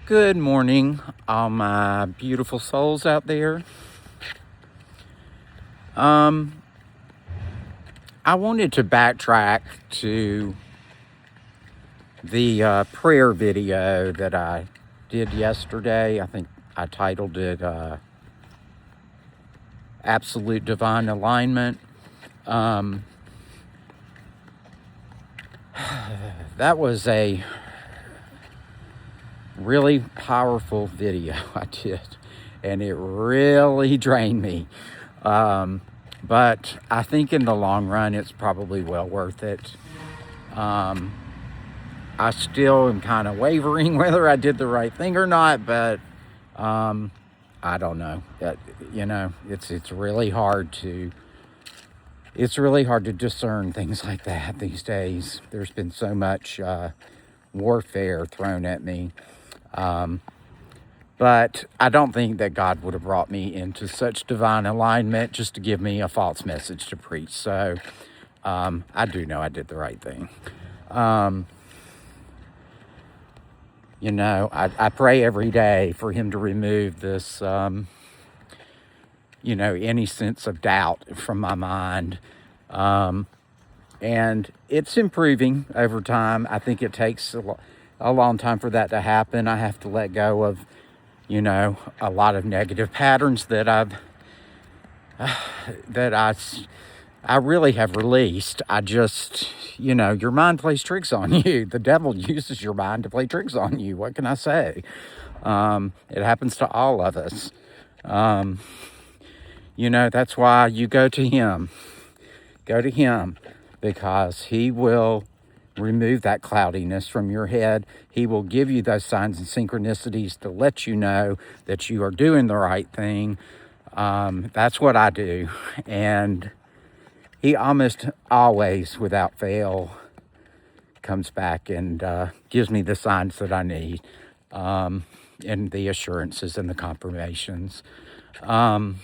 Good morning, all my beautiful souls out there. I wanted to backtrack to the prayer video that I did yesterday. I think I titled it Absolute Divine Alignment. That was a really powerful video I did, and it really drained me. But I think in the long run, it's probably well worth it. I still am kind of wavering whether I did the right thing or not, but I don't know. It's really hard to discern things like that these days. There's been so much warfare thrown at me. But I don't think that God would have brought me into such divine alignment just to give me a false message to preach. So I do know I did the right thing. I pray every day for him to remove this, any sense of doubt from my mind. And it's improving over time. I think it takes a long time for that to happen. I have to let go of, a lot of negative patterns that I really have released. I just, your mind plays tricks on you. The devil uses your mind to play tricks on you. What can I say? It happens to all of us. That's why you go to him. Go to him, because he will remove that cloudiness from your head. He will give you those signs and synchronicities to let you know that you are doing the right thing. That's what I do. And he almost always, without fail, comes back and gives me the signs that I need, and the assurances and the confirmations. I've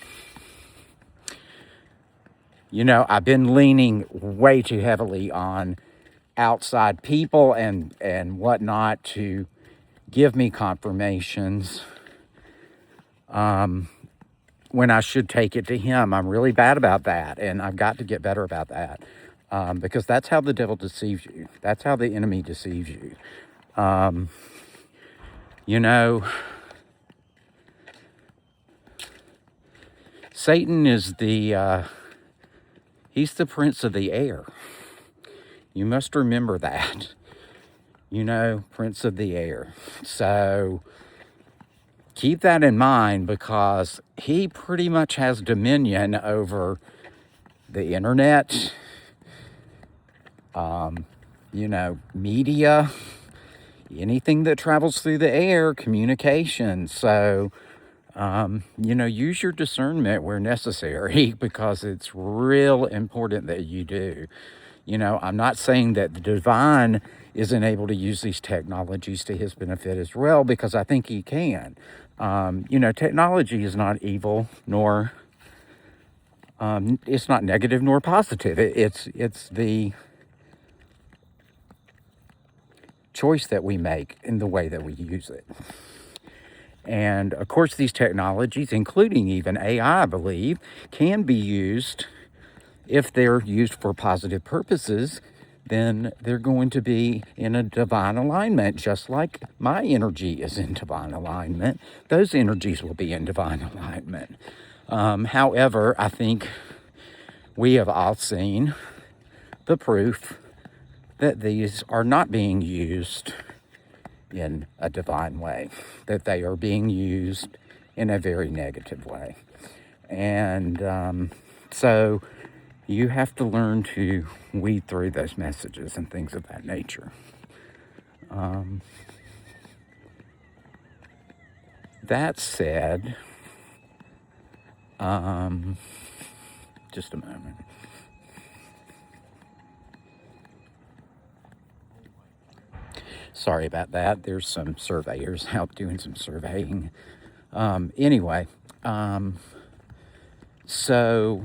been leaning way too heavily on outside people and whatnot to give me confirmations when I should take it to him. I'm really bad about that, and I've got to get better about that, because that's how the devil deceives you. That's how the enemy deceives you. Satan is he's the prince of the air. You must remember that. Prince of the air. So keep that in mind, because he pretty much has dominion over the internet, media, anything that travels through the air, communication. So, use your discernment where necessary, because it's real important that you do. I'm not saying that the divine isn't able to use these technologies to his benefit as well, because I think he can. Technology is not evil, nor it's not negative nor positive. It's the choice that we make in the way that we use it. And of course, these technologies, including even AI, I believe, can be used. If they're used for positive purposes, then they're going to be in a divine alignment, just like my energy is in divine alignment. Those energies will be in divine alignment. However, I think we have all seen the proof that these are not being used in a divine way, that they are being used in a very negative way. And so you have to learn to weed through those messages and things of that nature. That said, just a moment. Sorry about that. There's some surveyors out doing some surveying. So,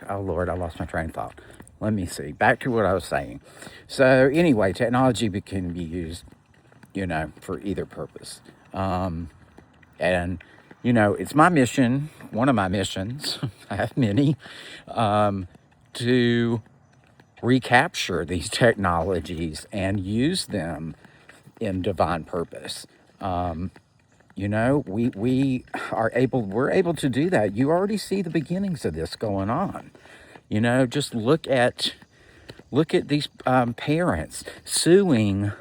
oh Lord, I lost my train of thought. Let me see. Back to what I was saying. So anyway, technology can be used for either purpose. And, it's my mission, one of my missions, I have many, to recapture these technologies and use them in divine purpose. We're able to do that. You already see the beginnings of this going on. Just look at these parents suing,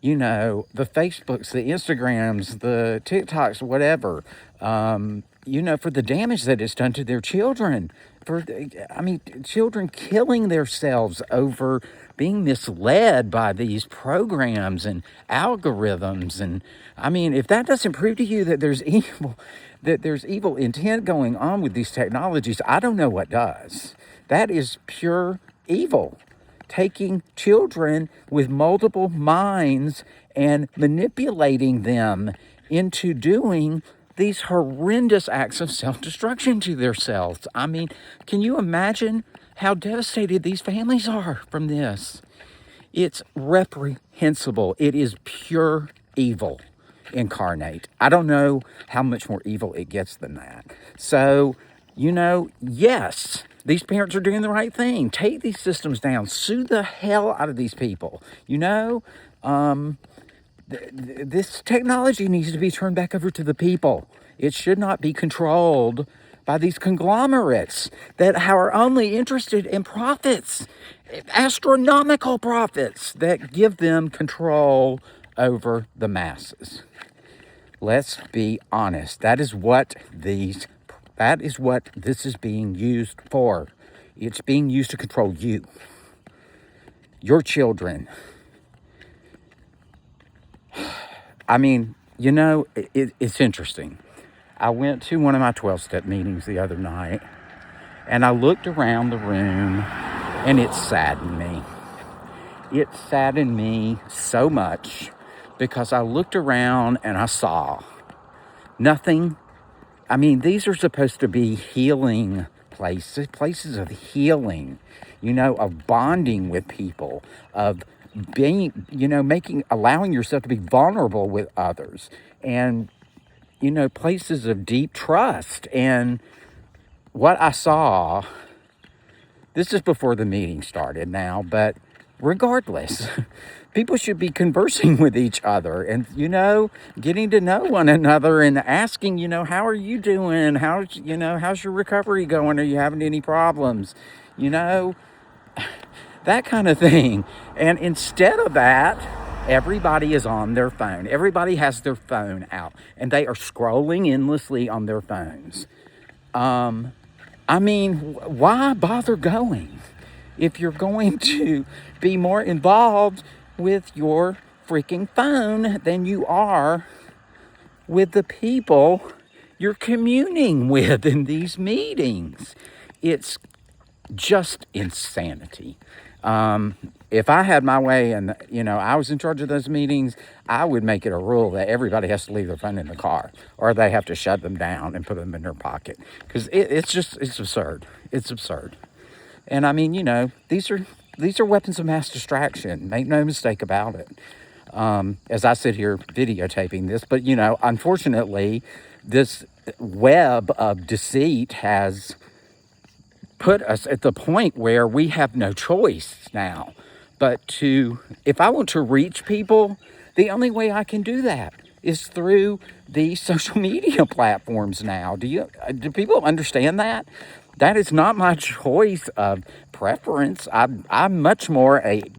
the Facebooks, the Instagrams, the TikToks, whatever, for the damage that it's done to their children. Children killing themselves over being misled by these programs and algorithms. And if that doesn't prove to you that there's evil intent going on with these technologies, I don't know what does. That is pure evil. Taking children with multiple minds and manipulating them into doing these horrendous acts of self-destruction to themselves. Can you imagine how devastated these families are from this? It's reprehensible. It is pure evil incarnate. I don't know how much more evil it gets than that. So, yes, these parents are doing the right thing. Take these systems down. Sue the hell out of these people. This technology needs to be turned back over to the people. It should not be controlled by these conglomerates that are only interested in profits, astronomical profits that give them control over the masses. Let's be honest. That is what this is being used for. It's being used to control you, your children. It's interesting. I went to one of my 12-step meetings the other night, and I looked around the room, and it saddened me. It saddened me so much because I looked around and I saw nothing. These are supposed to be healing places of healing, of bonding with people, of being, allowing yourself to be vulnerable with others, and, places of deep trust. And what I saw, this is before the meeting started now, but regardless, people should be conversing with each other and, getting to know one another and asking, how are you doing? How's your recovery going? Are you having any problems? That kind of thing. And instead of that, everybody is on their phone. Everybody has their phone out, and they are scrolling endlessly on their phones. Why bother going if you're going to be more involved with your freaking phone than you are with the people you're communing with in these meetings? It's just insanity. If I had my way and, I was in charge of those meetings, I would make it a rule that everybody has to leave their phone in the car, or they have to shut them down and put them in their pocket. Because it's absurd. It's absurd. And these are weapons of mass distraction. Make no mistake about it. As I sit here videotaping this, but, unfortunately, this web of deceit has put us at the point where we have no choice now but if I want to reach people, the only way I can do that is through the social media platforms now. Do people understand that? That is not my choice of preference. I'm much more a